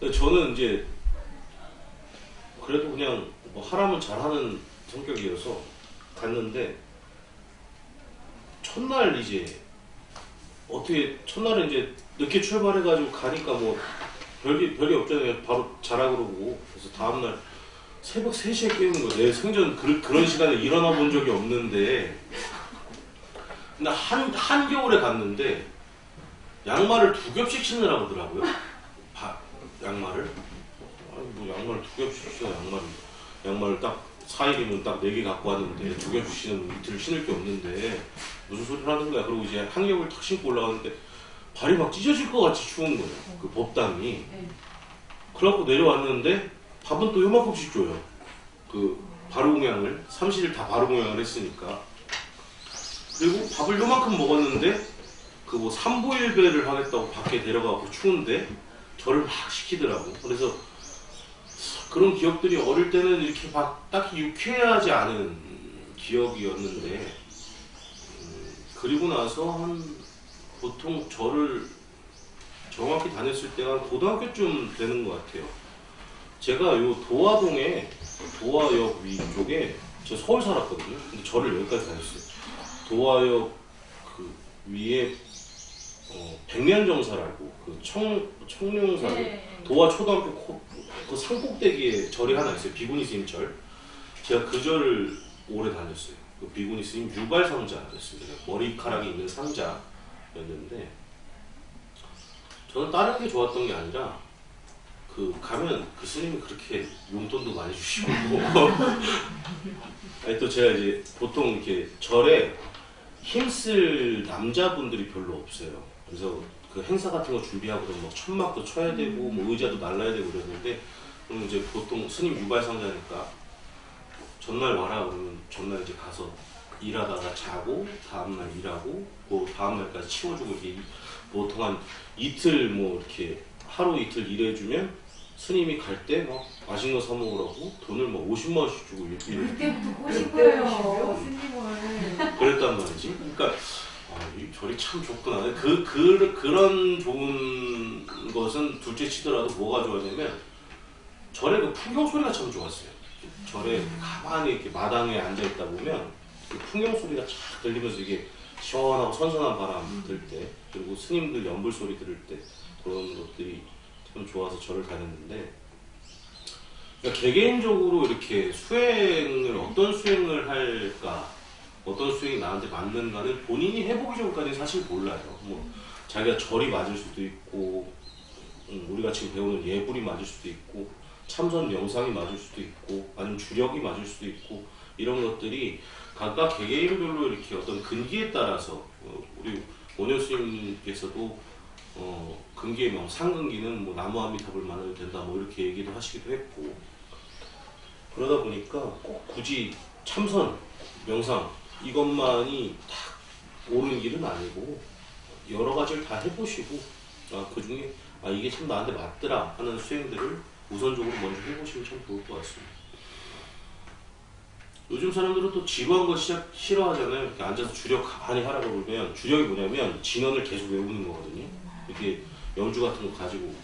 저는 이제 그래도 그냥 뭐 하라면 잘하는 성격이어서 갔는데 첫날 이제 어떻게 첫날은 이제 늦게 출발해가지고 가니까 뭐 별게 없잖아요. 바로 자라 그러고. 그래서 다음날 새벽 3시에 깨우는 거예요. 내 생전 그런 시간에 일어나 본 적이 없는데. 근데 한겨울에 갔는데 양말을 2겹씩 신으라고 하더라고요. 양말을. 아니 뭐 양말을 2겹씩 신어. 양말을 딱 4일이면 딱 4개 갖고 왔는데 2겹씩 신으면 이틀 신을 게 없는데 무슨 소리를 하는 거야. 그리고 이제 한겨울 탁 신고 올라가는데 발이 막 찢어질 것 같이 추운 거예요. 그 법당이. 그래갖고 내려왔는데 밥은 또 요만큼씩 줘요. 그 바루공양을 30일 다 바루공양을 했으니까. 그리고 밥을 요만큼 먹었는데 그 뭐 삼보일배를 하겠다고 밖에 데려가고 추운데 저를 막 시키더라고. 그래서 그런 기억들이 어릴 때는 이렇게 막 딱히 유쾌하지 않은 기억이었는데 그리고 나서 보통 저를 정확히 다녔을 때가 고등학교쯤 되는 것 같아요. 제가 요 도화동에 도화역 위쪽에 제가 서울 살았거든요. 근데 저를 여기까지 다녔어요. 도화역 그 위에 백년정사라고 그 청룡사 도화 초등학교 그 산꼭대기에 절이 하나 있어요. 비구니 스님 절. 제가 그 절을 오래 다녔어요. 그 비구니 스님 유발 상자였습니다. 머리카락이 있는 상자였는데 저는 다른 게 좋았던 게 아니라 그 가면 그 스님이 그렇게 용돈도 많이 주시고 아니 또 제가 이제 보통 이렇게 절에 힘쓸 남자분들이 별로 없어요. 그래서 그 행사 같은 거 준비하고 그러면 막 천막도 쳐야 되고 뭐 의자도 날라야 되고 그랬는데 그럼 이제 보통 스님 유발 상자니까 전날 와라 그러면 전날 이제 가서 일하다가 자고 다음날 일하고 뭐 다음날까지 치워주고 이렇게 보통 한 이틀 뭐 이렇게 하루 이틀 일해주면 스님이 갈 때 막 맛있는 거 사 먹으라고 돈을 막 50만 원씩 주고 이렇게 그때부터 꼬신 거예요 스님을. 그랬단 말이지. 그러니까 이 절이 참 좋구나. 그런 좋은 것은 둘째 치더라도 뭐가 좋았냐면 절의 그 풍경 소리가 참 좋았어요. 절에 가만히 이렇게 마당에 앉아 있다 보면 그 풍경 소리가 쫙 들리면서 이게 시원하고 선선한 바람 들 때 그리고 스님들 연불 소리 들을 때 그런 것들이 참 좋아서 절을 다녔는데 그러니까 개개인적으로 이렇게 수행을 어떤 수행을 할까 어떤 수행이 나한테 맞는가는 본인이 해보기 전까지 사실 몰라요. 뭐 자기가 절이 맞을 수도 있고 우리가 지금 배우는 예불이 맞을 수도 있고 참선 명상이 맞을 수도 있고 아니면 주력이 맞을 수도 있고 이런 것들이 각각 개개인별로 이렇게 어떤 근기에 따라서 우리 원효 스님께서도 근기의 명 상근기는 뭐 나무아미타불 만해도 된다 뭐 이렇게 얘기도 하시기도 했고 그러다 보니까 꼭 굳이 참선 명상 이것만이 딱 옳은 길은 아니고 여러 가지를 다 해보시고 그 중에 이게 참 나한테 맞더라 하는 수행들을 우선적으로 먼저 해보시면 참 좋을 것 같습니다. 요즘 사람들은 또 지루한 거 싫어하잖아요. 이렇게 앉아서 주력 가만히 하라고 그러면 주력이 뭐냐면 진언을 계속 외우는 거거든요. 이렇게 연주 같은 거 가지고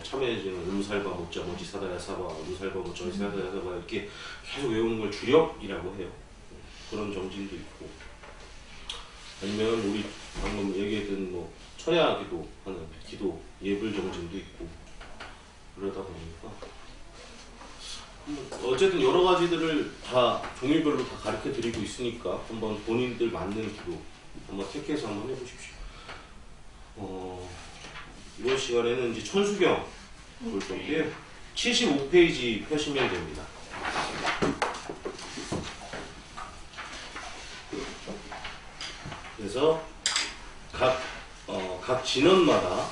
참여해지는 음살바 못자 모지사다야 사바 음살바 못자 모지사다야 사바 이렇게 계속 외우는 걸 주력이라고 해요. 그런 정진도 있고 아니면 우리 방금 얘기했던 뭐 철야 기도 하는 기도 예불 정진도 있고 그러다 보니까 어쨌든 여러 가지들을 다 종류별로 다 가르쳐 드리고 있으니까 한번 본인들 맞는 기도 한번 택해서 한번 해보십시오. 이번 시간에는 이제 천수경 볼 건데요. 75페이지 펴시면 됩니다. 그래서 각 진언마다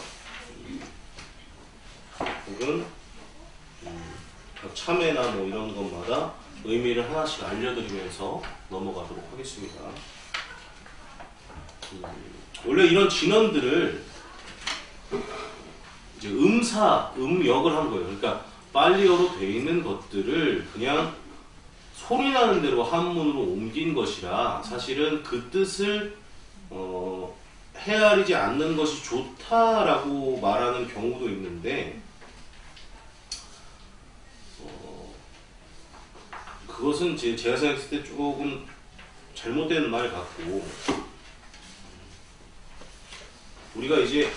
혹은 각 참회나 뭐 이런 것마다 의미를 하나씩 알려드리면서 넘어가도록 하겠습니다. 원래 이런 진언들을 이제 음역을 한 거예요. 그러니까 빨리어로 돼 있는 것들을 그냥 소리 나는 대로 한문으로 옮긴 것이라 사실은 그 뜻을 헤아리지 않는 것이 좋다라고 말하는 경우도 있는데 그것은 제가 생각했을 때 조금 잘못된 말 같고, 우리가 이제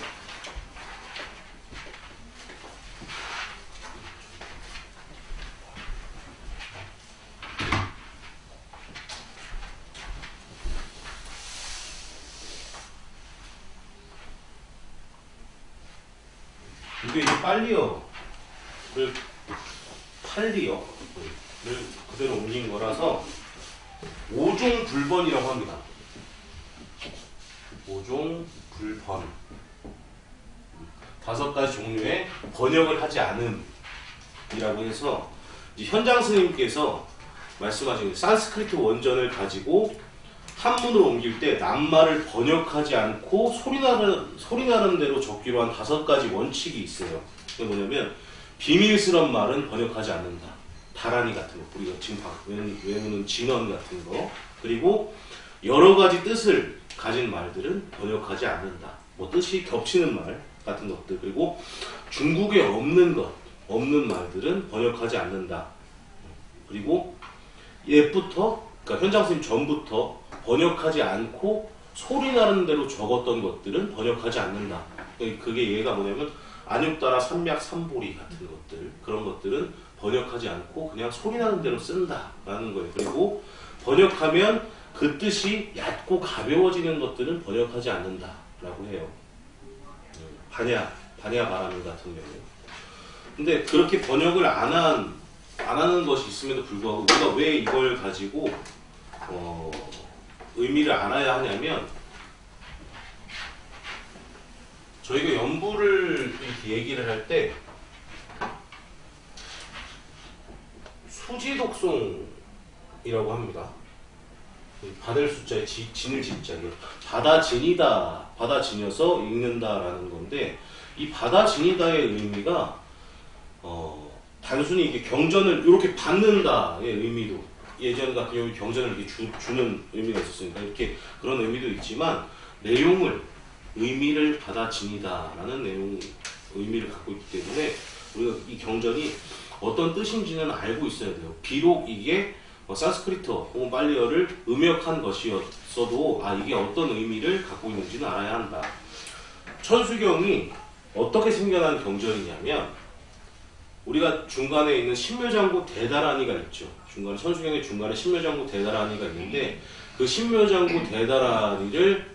이게 이제 빨리어를 팔리어를 그대로 옮긴 거라서 5종 불번이라고 합니다. 5종 불번. 5가지 종류의 번역을 하지 않음이라고 해서 이제 현장 스님께서 말씀하신 산스크리트 원전을 가지고 한문으로 옮길 때 낱말을 번역하지 않고 소리 나는 대로 적기로 한 5가지 원칙이 있어요. 그게 뭐냐면 비밀스러운 말은 번역하지 않는다. 다란이 같은 거, 우리가 지금 외우는 진언 같은 거, 그리고 여러 가지 뜻을 가진 말들은 번역하지 않는다. 뭐 뜻이 겹치는 말 같은 것들, 그리고 중국에 없는 말들은 번역하지 않는다. 그리고 옛부터, 그러니까 현장 스님 전부터 번역하지 않고 소리 나는 대로 적었던 것들은 번역하지 않는다. 그게 얘가 뭐냐면 안육따라 삼약 삼보리 같은 것들, 그런 것들은 번역하지 않고 그냥 소리 나는 대로 쓴다라는 거예요. 그리고 번역하면 그 뜻이 얕고 가벼워지는 것들은 번역하지 않는다라고 해요. 반야 바라밀 같은 경우. 근데 그렇게 번역을 안 하는 것이 있음에도 불구하고 우리가 왜 이걸 가지고 의미를 알아야 하냐면, 저희가 연부를 이렇게 얘기를 할 때 수지독송이라고 합니다. 받을 숫자에 진을 진자게 받아지녀서 읽는다라는 건데, 이 받아지니다의 의미가 단순히 이게 경전을 이렇게 받는다의 의미도, 예전 같은 경우에 경전을 이렇게 주는 의미가 있었으니까 이렇게 그런 의미도 있지만, 의미를 받아지니다라는 의미를 갖고 있기 때문에 우리가 이 경전이 어떤 뜻인지는 알고 있어야 돼요. 비록 이게 산스크리트 혹은 빨리어를 음역한 것이었어도 이게 어떤 의미를 갖고 있는지는 알아야 한다. 천수경이 어떻게 생겨난 경전이냐면, 우리가 중간에 있는 신묘장구 대다라니가 있죠. 천수경의 중간에 신묘장구 대다라니가 있는데, 그 신묘장구 대다라니를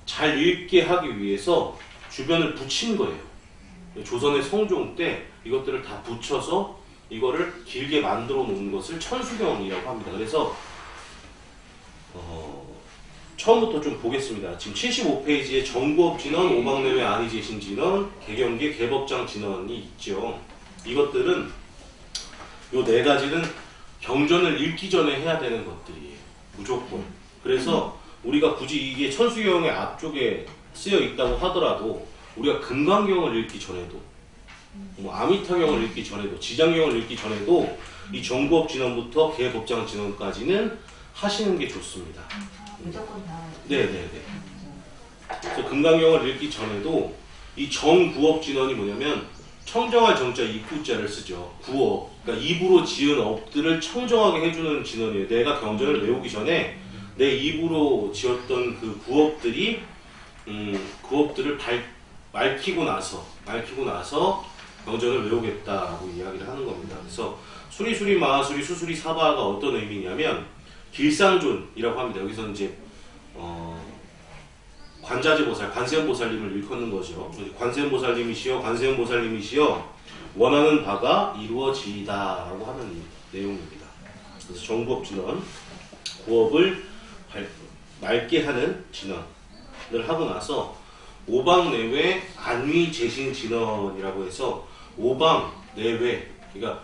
잘 읽게 하기 위해서 주변을 붙인 거예요. 조선의 성종 때 이것들을 다 붙여서 이거를 길게 만들어 놓은 것을 천수경이라고 합니다. 그래서 처음부터 좀 보겠습니다. 지금 75페이지에 정부업 진언, 오방내외 안의제신 진언, 개경계 개법장 진언이 있죠. 이것들은 요 4가지는 경전을 읽기 전에 해야 되는 것들이에요. 무조건. 그래서 우리가 굳이 이게 천수경의 앞쪽에 쓰여 있다고 하더라도 우리가 금강경을 읽기 전에도, 아미타경을 읽기 전에도, 지장경을 읽기 전에도 이 정부업 진언부터 개법장 진언까지는 하시는 게 좋습니다. 무조건 다. 네네네. 그래서 금강경을 읽기 전에도 이 정구업 진언이 뭐냐면, 청정할 정자 입구자를 쓰죠. 구업. 그러니까 입으로 지은 업들을 청정하게 해주는 진언이에요. 내가 경전을 외우기 전에 내 입으로 지었던 그 구업들을 밝히고 나서 경전을 외우겠다라고 이야기를 하는 겁니다. 그래서 수리수리 마하수리 수수리 사바가 어떤 의미냐면 길상존이라고 합니다. 여기서 이제 관자재보살, 관세음보살님을 일컫는 거죠. 관세음보살님이시여 원하는 바가 이루어지이다라고 하는 내용입니다. 그래서 정부업 진언, 구업을 맑게 하는 진언을 하고 나서 오방내외 안위제신 진언이라고 해서 오방, 내외, 그러니까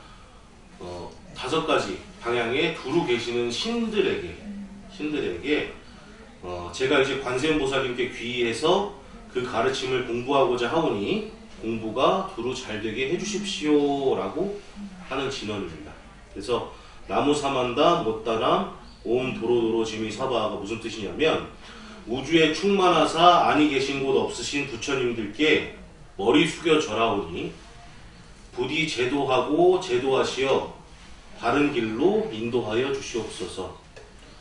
5가지 방향에 두루 계시는 신들에게 제가 이제 관세음보살님께 귀의해서 그 가르침을 공부하고자 하오니 공부가 두루 잘 되게 해주십시오라고 하는 진언입니다. 그래서 나무사만다 못다람 옴 도로도로 지미 사바가 무슨 뜻이냐면, 우주에 충만하사 아니 계신 곳 없으신 부처님들께 머리 숙여 절하오니 부디 제도하고 제도하시어 바른 길로 인도하여 주시옵소서.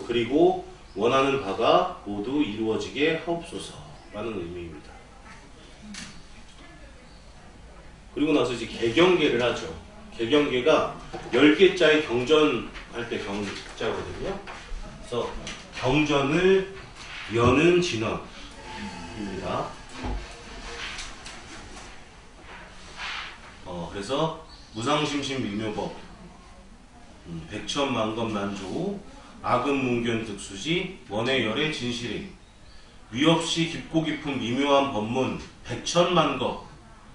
그리고 원하는 바가 모두 이루어지게 하옵소서라는 의미입니다. 그리고 나서 이제 개경계를 하죠. 개경계가 10개자의 경전할 때 경자거든요. 그래서 경전을 여는 진언입니다. 그래서 무상심심 미묘법, 백천만검 난조, 악음문견 득수지, 원해열의 진실이, 위없이 깊고 깊은 미묘한 법문, 백천만검,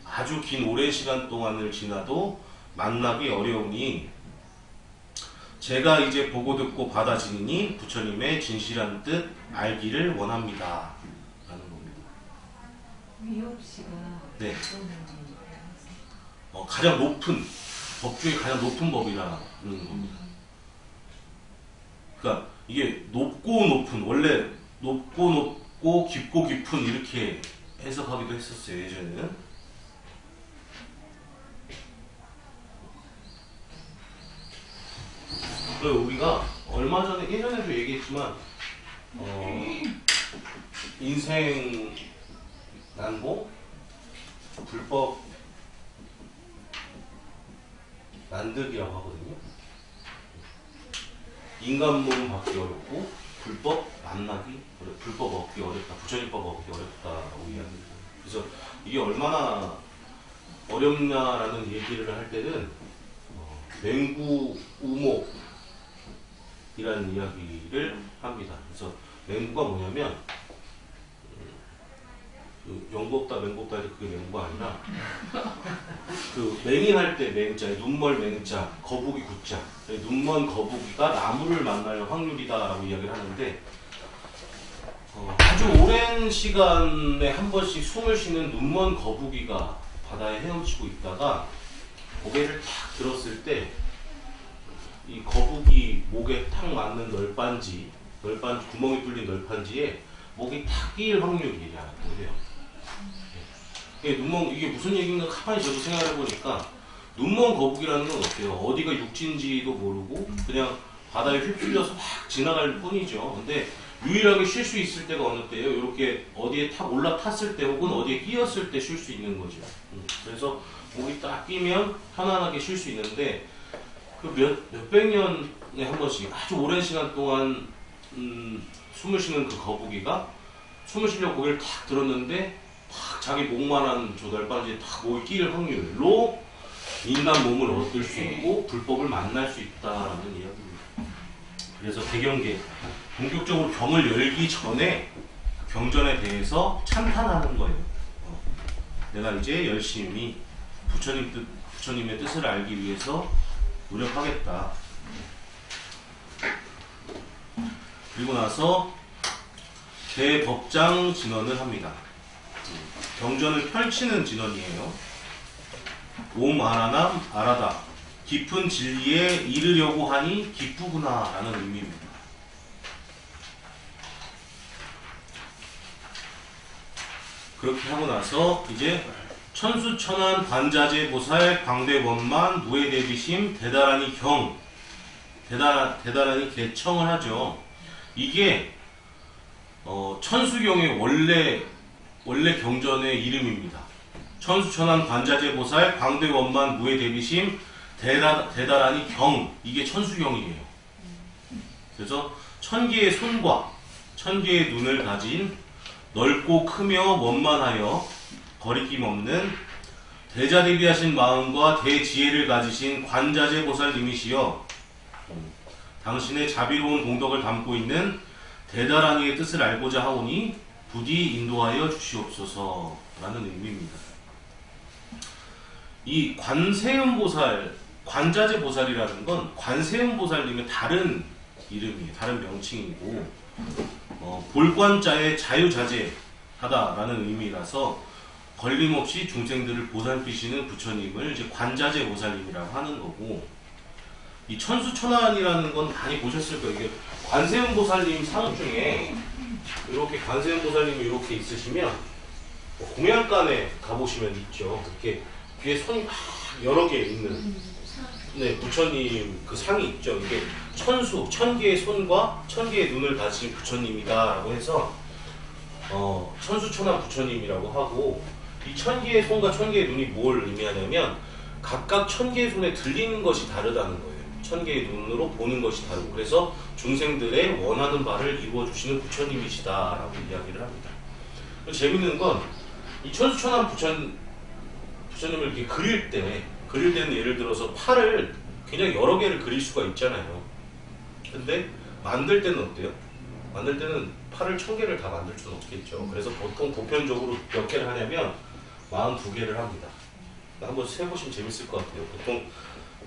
아주 긴 오랜 시간 동안을 지나도 만나기 어려우니 제가 이제 보고 듣고 받아지니 부처님의 진실한 뜻 알기를 원합니다. 라는 겁니다. 위협시가 네. 가장 높은 법 중에 가장 높은 법이라는 겁니다. 그러니까 이게 높고 높은, 원래 높고 깊고 깊은 이렇게 해석하기도 했었어요, 예전에는. 우리가 얼마 전에, 예전에도 얘기했지만 인생 난공, 불법 난득이라고 하거든요. 인간 몸 받기 어렵고 불법 만나기 불법 얻기 어렵다, 부처님법 얻기 어렵다라고 이야기합니다. 그래서 이게 얼마나 어렵냐라는 얘기를 할 때는 맹구 우목이라는 이야기를 합니다. 그래서 맹구가 뭐냐면 그 영겁다 맹겁다 해도 그게 맹구가 아니라 그 맹인할 때 맹자에 눈멀 맹자, 거북이 구자, 눈먼 거북이가 나무를 만날 확률이다라고 이야기를 하는데 아주 오랜 시간에 한 번씩 숨을 쉬는 눈먼 거북이가 바다에 헤엄치고 있다가 고개를 탁 들었을 때 이 거북이 목에 탁 맞는 널빤지 구멍이 뚫린 널빤지에 목이 탁 끼일 확률이라고 해요. 이게 무슨 얘기인가 가만히 저도 생각해 보니까 눈먼 거북이라는 건 어때요? 어디가 육지인지도 모르고 그냥 바다에 휩쓸려서 확 지나갈 뿐이죠. 근데 유일하게 쉴 수 있을 때가 어느 때예요? 이렇게 어디에 탁 올라탔을 때 혹은 어디에 끼었을 때 쉴 수 있는 거죠. 그래서 목이 딱 끼면 편안하게 쉴 수 있는데 그 몇백 년에 한 번씩 아주 오랜 시간 동안 숨을 쉬는 그 거북이가 숨을 쉬려고 고개를 탁 들었는데 탁 자기 목만한 저 널빤지에 탁 목이 끼일 확률로 인간 몸을 얻을 수 있고 불법을 만날 수 있다라는 이야기입니다. 그래서 개경계 본격적으로 경을 열기 전에 경전에 대해서 찬탄하는 거예요. 내가 이제 열심히 부처님의 뜻을 알기 위해서 노력하겠다. 그리고 나서 대법장 진언을 합니다. 경전을 펼치는 진언이에요. 옴 아라남 아라다, 깊은 진리에 이르려고 하니 기쁘구나 라는 의미입니다. 그렇게 하고 나서 이제 천수천안 관자재 보살 광대원만 무해대비심 대다라니 경 대다라니 개청을 하죠. 이게 천수경의 원래 경전의 이름입니다. 천수천안 관자재 보살 광대원만 무해대비심 대다라니 경, 이게 천수경이에요. 그래서 천개의 손과 천개의 눈을 가진 넓고 크며 원만하여 거리낌 없는 대자대비하신 마음과 대지혜를 가지신 관자재 보살님이시여 당신의 자비로운 공덕을 담고 있는 대다라니의 뜻을 알고자 하오니 부디 인도하여 주시옵소서 라는 의미입니다. 이 관세음보살, 관자재 보살이라는 건 관세음보살님의 다른 이름이에요. 다른 명칭이고 볼관자의 자유자재하다라는 의미라서 걸림없이 중생들을 보살피시는 부처님을 이제 관자재 보살님이라고 하는 거고, 이 천수천안이라는 건 많이 보셨을 거예요. 이게 관세음보살님 상 중에 이렇게 관세음보살님이 이렇게 있으시면 공양간에 가보시면 있죠. 이렇게 뒤에 손이 막 여러 개 있는 네, 부처님 그 상이 있죠. 이게 천수, 1000개의 손과 1000개의 눈을 가진 부처님이다라고 해서 천수천한 부처님이라고 하고, 이 1000개의 손과 1000개의 눈이 뭘 의미하냐면 각각 1000개의 손에 들리는 것이 다르다는 거예요. 1000개의 눈으로 보는 것이 다르고, 그래서 중생들의 원하는 바를 이루어 주시는 부처님이시다라고 이야기를 합니다. 재밌는 건 이 천수천한 부처님을 이렇게 그릴 때는 예를 들어서 팔을 굉장히 여러 개를 그릴 수가 있잖아요. 근데 만들 때는 어때요? 만들 때는 팔을 1000개를 다 만들 수는 없겠죠. 그래서 보통 보편적으로 몇 개를 하냐면 42개를 합니다. 한번 세보시면 재밌을 것 같아요.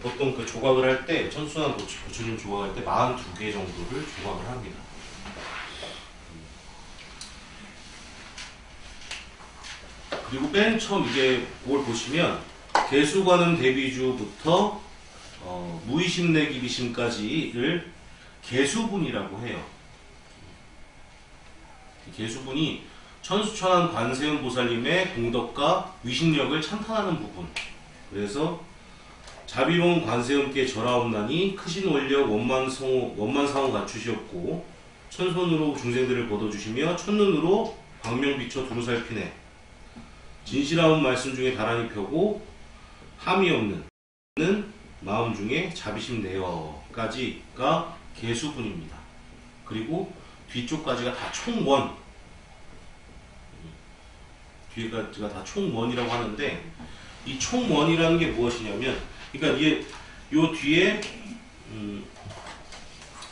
보통 그 조각을 할 때, 천수천한 부처님 조각할 때 42개 정도를 조각을 합니다. 그리고 맨 처음 이게 뭘 보시면 개수관음 대비주부터 무의심내기비심까지를 개수분이라고 해요. 개수분이 천수천한 관세음 보살님의 공덕과 위신력을 찬탄하는 부분. 그래서 자비로운 관세음께 절하옵나니 크신 원력 원만상호 갖추시었고, 천손으로 중생들을 거둬주시며 첫눈으로 광명 비춰 두루 살피네. 진실하운 말씀 중에 다란히 펴고 함이 없는 마음 중에 자비심 내어까지가 개수분입니다. 그리고 뒤쪽까지가 다 총원, 뒤에까지가 다 총원이라고 하는데, 이 총원이라는 게 무엇이냐면, 그러니까 이게 요 뒤에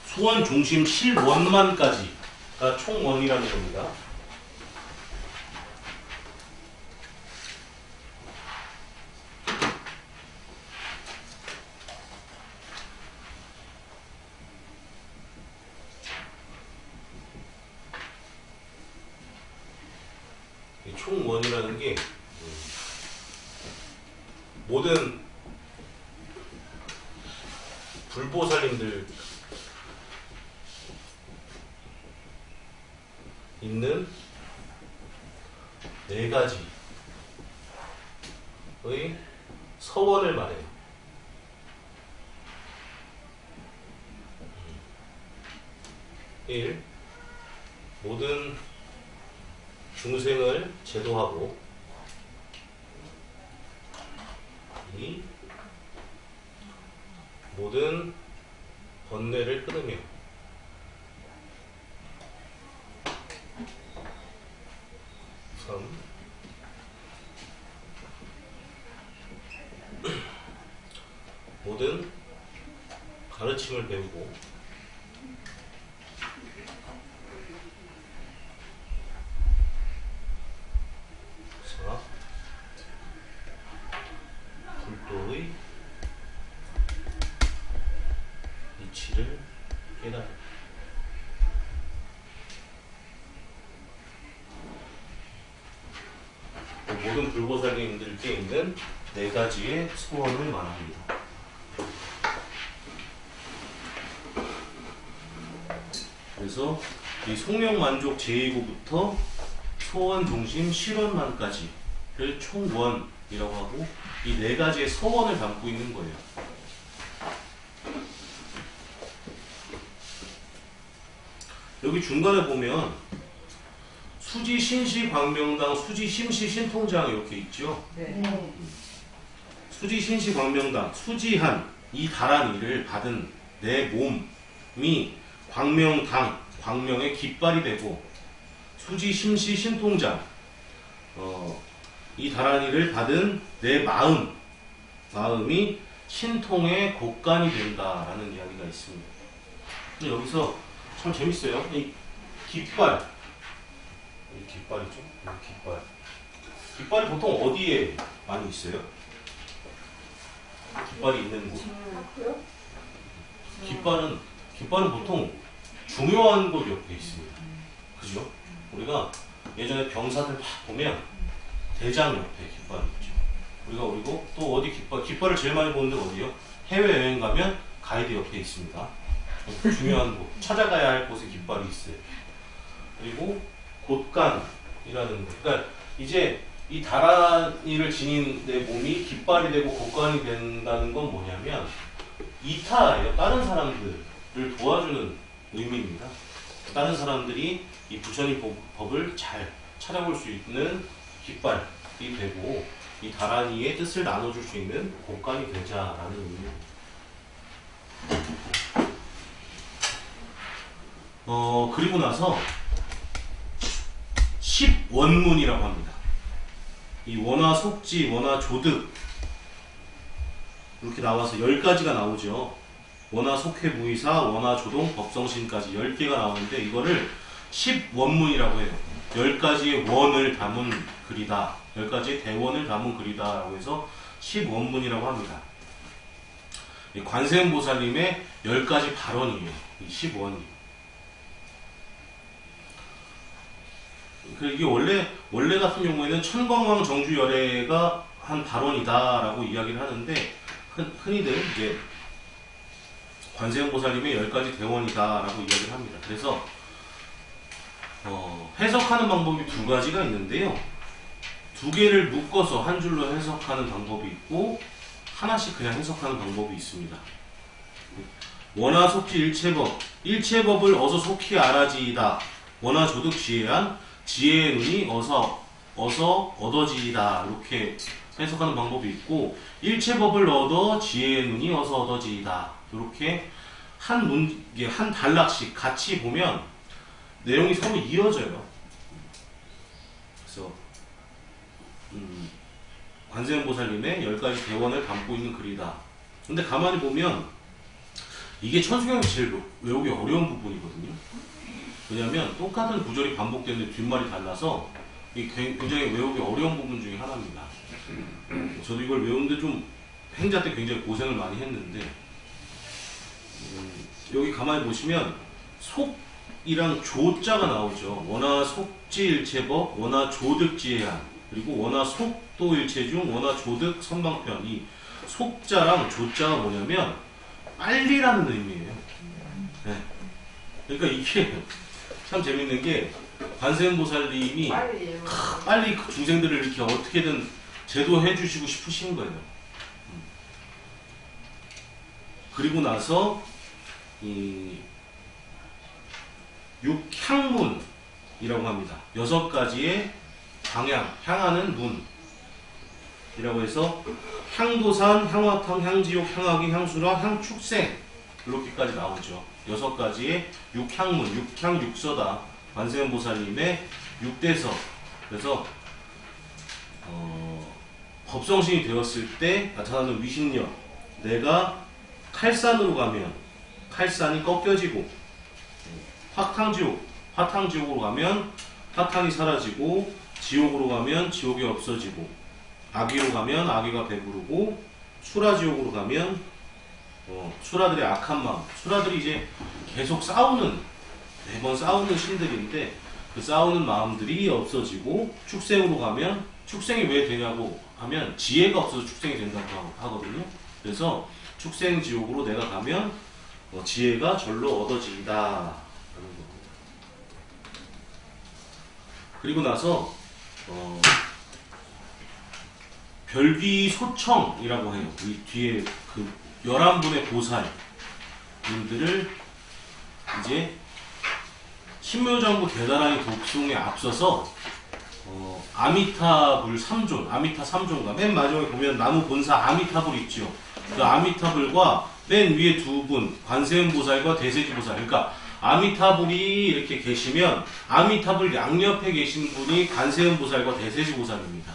소원 중심 실원만까지가 총원이라는 겁니다. 총원이라는 게 모든 불보살님들 있는 4가지의 서원을 말해요. 1. 모든 중생을 제도하고, 2. 모든 번뇌를 끊으며, 3. 모든 가르침을 배우고, 4. 불도의 이치를 깨달아. 모든 불보살님들께 있는 4가지의 소원을 말합니다. 그래서 이 송명만족 제2구부터 소원 중심 실원만까지를 총원이라고 하고, 이 4가지의 서원을 담고 있는 거예요. 여기 중간에 보면 수지 신시 광명당, 수지 심시 신통장 이렇게 있죠. 네. 수지 신시 광명당, 수지한 이 다란이를 받은 내 몸이 광명당, 광명의 깃발이 되고, 수지 심시 신통장, 이 다란이를 받은 내 마음이 신통의 곡간이 된다라는 이야기가 있습니다. 근데 여기서 참 재밌어요. 이 깃발, 이 깃발이죠. 이 깃발이 보통 어디에 많이 있어요? 깃발이 있는 곳. 깃발은 보통 중요한 곳 옆에 있습니다. 그죠? 우리가 예전에 병사들 막 보면 대장 옆에 깃발이 있죠. 그리고 또 어디 깃발을 제일 많이 보는 데 어디요? 해외여행 가면 가이드 옆에 있습니다. 중요한 곳, 찾아가야 할 곳에 깃발이 있어요. 그리고 곳간이라는 거. 그러니까 이제 이 다란이를 지닌 내 몸이 깃발이 되고 곡간이 된다는 건 뭐냐면 이타예요. 다른 사람들을 도와주는 의미입니다. 다른 사람들이 이 부처님 법을 잘 찾아볼 수 있는 깃발이 되고 이 다란이의 뜻을 나눠줄 수 있는 곡간이 되자라는 의미입니다. 그리고 나서 10원문이라고 합니다. 이 원화 속지, 원화 조득 이렇게 나와서 10가지가 나오죠. 원화 속회 무의사, 원화 조동, 법성신까지 10개가 나오는데 이거를 10원문이라고 해요. 10가지의 원을 담은 글이다. 10가지의 대원을 담은 글이다 라고 해서 10원문이라고 합니다. 관세음보살님의 10가지 발언이에요. 이 10원이. 이게 원래 같은 경우에는 천광왕 정주열애가 한 발언이다라고 이야기를 하는데 흔히들 이제 관세음보살님의 10가지 대원이다라고 이야기를 합니다. 그래서 해석하는 방법이 두 가지가 있는데요. 두 개를 묶어서 한 줄로 해석하는 방법이 있고 하나씩 그냥 해석하는 방법이 있습니다. 원화 속지 일체법, 일체법을 어서 속히 알아지이다. 원화 조득 지혜한 지혜의 눈이 어서 얻어지이다. 이렇게 해석하는 방법이 있고 일체법을 얻어 지혜의 눈이 어서 얻어지이다. 이렇게 한 단락씩 같이 보면 내용이 서로 이어져요. 그래서 관세음보살님의 10가지 대원을 담고 있는 글이다. 근데 가만히 보면 이게 천수경에서 제일 외우기 어려운 부분이거든요. 왜냐하면 똑같은 구절이 반복되는데 뒷말이 달라서 이게 굉장히 외우기 어려운 부분 중에 하나입니다. 저도 이걸 외우는데 좀 행자 때 굉장히 고생을 많이 했는데 여기 가만히 보시면 속이랑 조자가 나오죠. 원화 속지일체법, 원화 조득지혜한, 그리고 원화 속도일체중, 원화 조득 선방편. 이 속자랑 조자가 뭐냐면 빨리라는 의미예요. 네. 그러니까 이게 참 재밌는 게 관세음보살님이 빨리 그 중생들을 이렇게 어떻게든 제도해 주시고 싶으신 거예요. 그리고 나서 이 육향문이라고 합니다. 6가지의 방향, 향하는 문이라고 해서 향도산, 향화탕, 향지옥, 향화기, 향수라, 향축생 이렇게까지 나오죠. 6가지의 육향문, 육향육서다. 관세음보살님의 6대서. 그래서 법성신이 되었을 때 나타나는 위신력. 내가 칼산으로 가면 칼산이 꺾여지고, 화탕지옥으로 가면 화탕이 사라지고, 지옥으로 가면 지옥이 없어지고, 아귀로 가면 아귀가 배부르고, 수라지옥으로 가면 수라들의 악한 마음, 수라들이 이제 계속 매번 싸우는 신들인데 그 싸우는 마음들이 없어지고, 축생으로 가면, 축생이 왜 되냐고 하면 지혜가 없어서 축생이 된다고 하거든요. 그래서 축생지옥으로 내가 가면 지혜가 절로 얻어진다 라는 겁니다. 그리고 나서 별귀소청이라고 해요. 이 뒤에 그 11분의 보살님들을 이제 신묘정부 대단하게 독송에 앞서서 아미타불 3존, 아미타 3존과 맨 마지막에 보면 나무 본사 아미타불 있죠. 그 아미타불과 맨 위에 두 분, 관세음보살과 대세지보살. 그러니까 아미타불이 이렇게 계시면 아미타불 양옆에 계신 분이 관세음보살과 대세지보살입니다.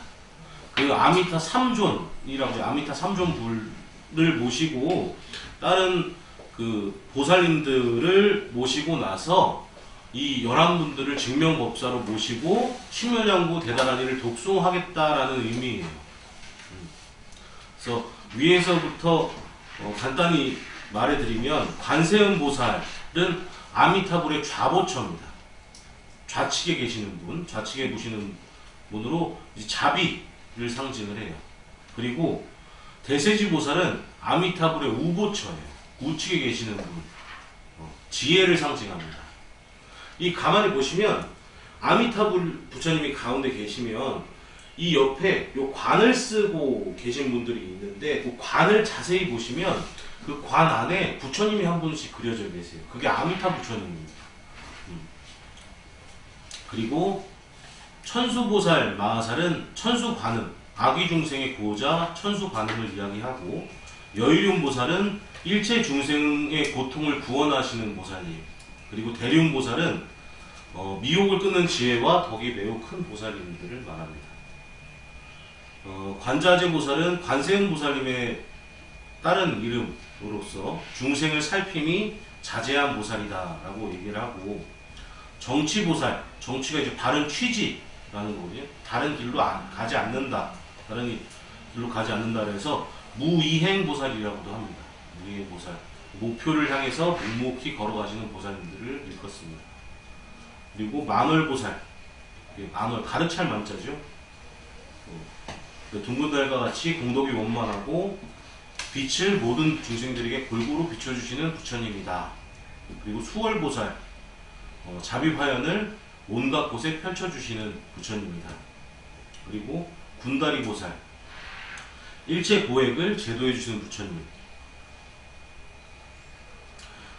그 아미타 3존이라고 아미타 3존불을 모시고 다른 그 보살님들을 모시고 나서 이 11분들을 증명법사로 모시고 신묘장구 대단한 일을 독송하겠다라는 의미예요. 그래서 위에서부터 간단히 말해드리면 관세음보살은 아미타불의 좌보처입니다. 좌측에 계시는 분, 좌측에 보시는 분으로 자비를 상징을 해요. 그리고 대세지보살은 아미타불의 우보처예요. 우측에 계시는 분, 지혜를 상징합니다. 이 가만히 보시면 아미타불 부처님이 가운데 계시면 이 옆에 요 관을 쓰고 계신 분들이 있는데 그 관을 자세히 보시면 그 관 안에 부처님이 한 분씩 그려져 계세요. 그게 아미타 부처님입니다. 그리고 천수보살 마하살은 천수관음, 아귀 중생의 구호자 천수관음을 이야기하고, 여유륜보살은 일체 중생의 고통을 구원하시는 보살님, 그리고 대륜보살은 미혹을 끊는 지혜와 덕이 매우 큰 보살님들을 말합니다. 관자재보살은 관세음보살님의 다른 이름으로서 중생을 살핌이 자제한 보살이다 라고 얘기를 하고, 정치보살, 정치가 이제 바른 취지라는 거거든요. 다른 길로 가지 않는다, 다른 길로 가지 않는다 그래서 무이행보살이라고도 합니다. 무이행보살, 목표를 향해서 묵묵히 걸어가시는 보살님들을 일컫습니다. 그리고 만월보살, 만월, 가르찰 만자죠. 둥근달과 같이 공덕이 원만하고 빛을 모든 중생들에게 골고루 비춰주시는 부처님이다. 그리고 수월보살, 자비화연을 온갖 곳에 펼쳐주시는 부처님이다. 그리고 군다리보살, 일체 고액을 제도해주시는 부처님.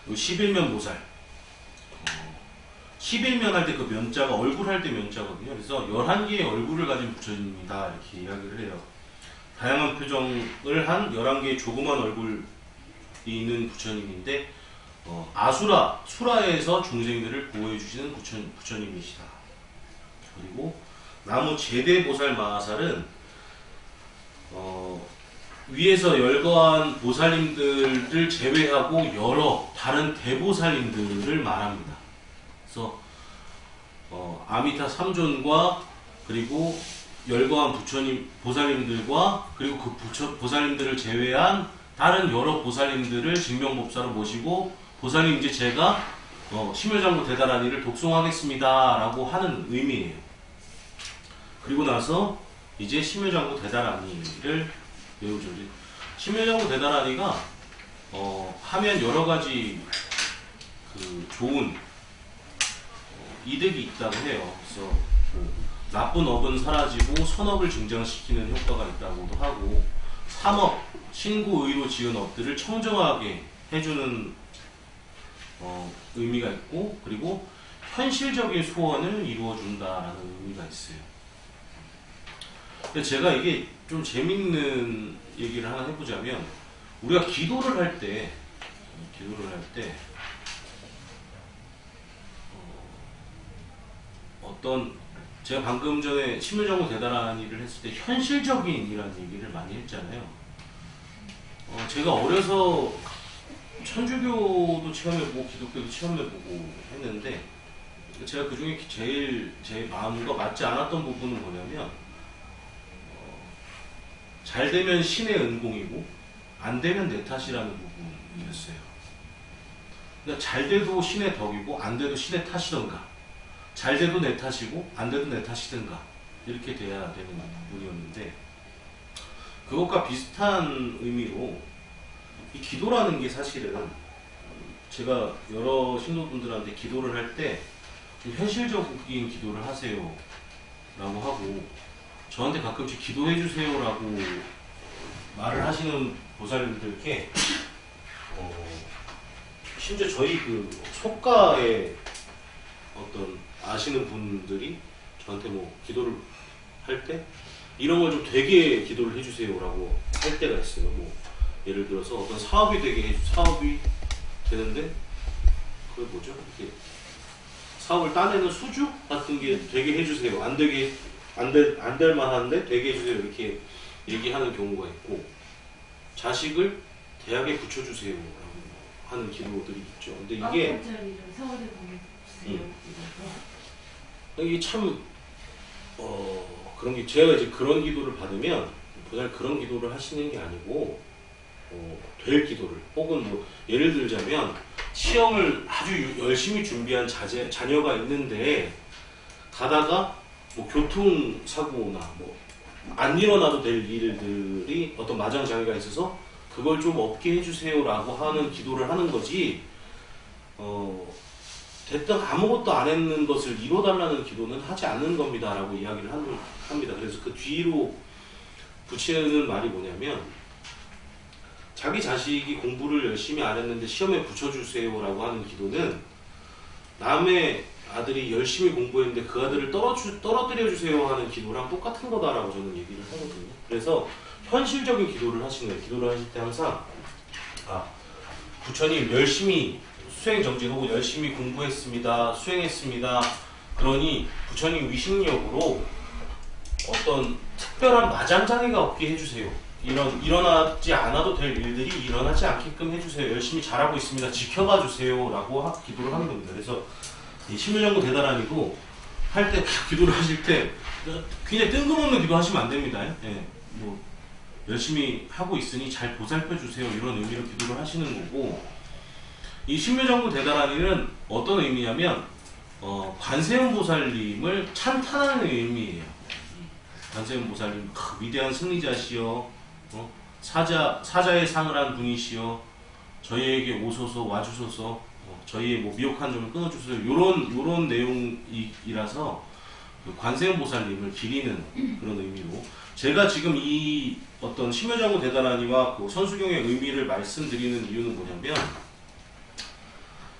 그리고 11면보살, 11면 할 때 그 면자가 얼굴 할 때 면자거든요. 그래서 11개의 얼굴을 가진 부처님이다 이렇게 이야기를 해요. 다양한 표정을 한 11개의 조그만 얼굴이 있는 부처님인데, 아수라, 수라에서 중생들을 보호해주시는 부처님이시다. 그리고 나무 제대보살 마하살은 위에서 열거한 보살님들을 제외하고 여러 다른 대보살님들을 말합니다. 그래서 아미타 3존과 그리고 열거한 부처님, 보살님들과 그리고 그 보살님들을 제외한 다른 여러 보살님들을 증명법사로 모시고, 보살님 이제 제가 심요장구 대단하니를 독송하겠습니다 라고 하는 의미예요. 그리고 나서 이제 심요장구 대단하니를 외우죠. 심요장구 대단하니가 하면 여러가지 그 좋은 이득이 있다고 해요. 그래서 나쁜 업은 사라지고 선업을 증장시키는 효과가 있다고도 하고, 삼업, 신구, 의로 지은 업들을 청정하게 해주는 의미가 있고, 그리고 현실적인 소원을 이루어준다라는 의미가 있어요. 근데 제가 이게 좀 재밌는 얘기를 하나 해보자면, 우리가 기도를 할 때 어떤, 제가 방금 전에 심요정구 대단한 일을 했을 때 현실적인 이라는 얘기를 많이 했잖아요. 제가 어려서 천주교도 체험해보고 기독교도 체험해보고 했는데, 제가 그 중에 제일 제 마음과 맞지 않았던 부분은 뭐냐면, 잘 되면 신의 은공이고 안 되면 내 탓이라는 부분이었어요. 그러니까 잘 돼도 신의 덕이고 안 돼도 신의 탓이던가, 잘 돼도 내 탓이고 안 돼도 내 탓이든가, 이렇게 돼야 되는 부분이었는데, 그것과 비슷한 의미로 이 기도라는 게 사실은, 제가 여러 신도분들한테 기도를 할 때 좀 현실적인 기도를 하세요 라고 하고, 저한테 가끔씩 기도해 주세요 라고 말을 하시는 보살님들께 심지어 저희 그 속가에 어떤 아시는 분들이 저한테 뭐 기도를 할 때 이런 걸 좀 되게 기도를 해주세요 라고 할 때가 있어요. 뭐 예를 들어서 어떤 사업이 되는데, 그게 뭐죠? 이렇게 사업을 따내는 수주 같은 게 되게 해주세요. 안 될 만한데 되게 해주세요. 이렇게 얘기하는 경우가 있고, 자식을 대학에 붙여주세요 라고 하는 기도들이 있죠. 근데 이게 서울에 보내주세요. 이게 참 그런 게, 제가 이제 그런 기도를 받으면 보살 그런 기도를 하시는 게 아니고 될 기도를, 혹은 뭐 예를 들자면 시험을 아주 열심히 준비한 자녀가 있는데 가다가 뭐 교통사고나 뭐 안 일어나도 될 일들이 어떤 마장장애가 있어서 그걸 좀 없게 해주세요 라고 하는 기도를 하는 거지, 됐든 아무것도 안 했는 것을 이뤄달라는 기도는 하지 않는 겁니다 라고 이야기를 합니다. 그래서 그 뒤로 붙이는 말이 뭐냐면 자기 자식이 공부를 열심히 안 했는데 시험에 붙여주세요 라고 하는 기도는 남의 아들이 열심히 공부했는데 그 아들을 떨어뜨려 주세요 하는 기도랑 똑같은 거다라고 저는 얘기를 하거든요. 그래서 현실적인 기도를 하시는 거예요. 기도를 하실 때 항상 부처님 열심히 수행 정진하고 열심히 공부했습니다. 수행했습니다. 그러니 부처님 위신력으로 어떤 특별한 마장장애가 없게 해주세요. 일어나지 않아도 될 일들이 일어나지 않게끔 해주세요. 열심히 잘하고 있습니다. 지켜봐 주세요. 라고 기도를 하는 겁니다. 그래서 이 신묘정부 대단하니도 할 때 기도를 하실 때 굉장히 뜬금없는 기도 하시면 안 됩니다. 예, 뭐 열심히 하고 있으니 잘 보살펴 주세요. 이런 의미로 기도를 하시는 거고, 이 신묘정부 대단하니는 어떤 의미냐면 관세음 보살님을 찬탄하는 의미예요. 관세음 보살님 위대한 승리자시여, 사자의 상을 한 분이시여, 저희에게 오소서 와주소서, 저희의 뭐 미혹한 점을 끊어주세요. 요런 내용이라서 그 관세음 보살님을 기리는 그런 의미로, 제가 지금 이 어떤 신묘정부 대단하니와 그 선수경의 의미를 말씀드리는 이유는 뭐냐면,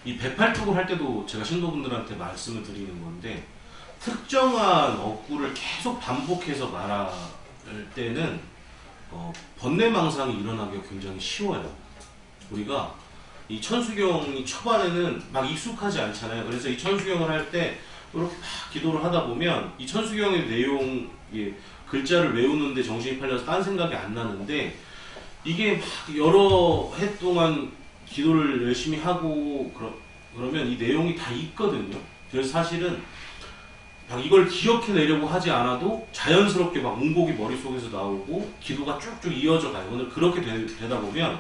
이 108tuk을 할 때도 제가 신도분들한테 말씀을 드리는 건데, 특정한 어구를 계속 반복해서 말할 때는 번뇌망상이 일어나기가 굉장히 쉬워요. 우리가 이 천수경이 초반에는 막 익숙하지 않잖아요. 그래서 이 천수경을 할 때 이렇게 막 기도를 하다 보면 이 천수경의 내용, 글자를 외우는데 정신이 팔려서 딴 생각이 안 나는데, 이게 막 여러 해 동안 기도를 열심히 하고 그러면 이 내용이 다 있거든요. 그래서 사실은 막 이걸 기억해내려고 하지 않아도 자연스럽게 막 문곡이 머릿속에서 나오고 기도가 쭉쭉 이어져 가요. 오늘 그렇게 되다 보면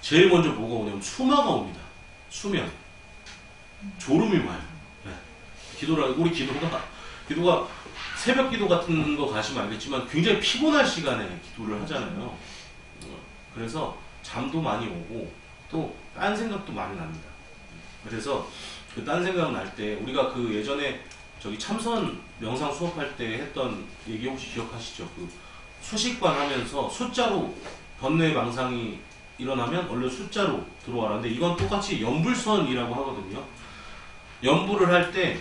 제일 먼저 뭐가 오냐면 수마가 옵니다. 수면. 졸음이 와요. 네. 우리 기도가 새벽 기도 같은 거 가시면 알겠지만 굉장히 피곤할 시간에 기도를 하잖아요. 그래서 잠도 많이 오고 또 딴 생각도 많이 납니다. 그래서 그 딴 생각 날 때 우리가 그 예전에 저기 참선 명상 수업할 때 했던 얘기 혹시 기억하시죠? 그 수식관 하면서 숫자로 번뇌 망상이 일어나면 얼른 숫자로 들어와라. 근데 이건 똑같이 연불선이라고 하거든요. 연불을 할 때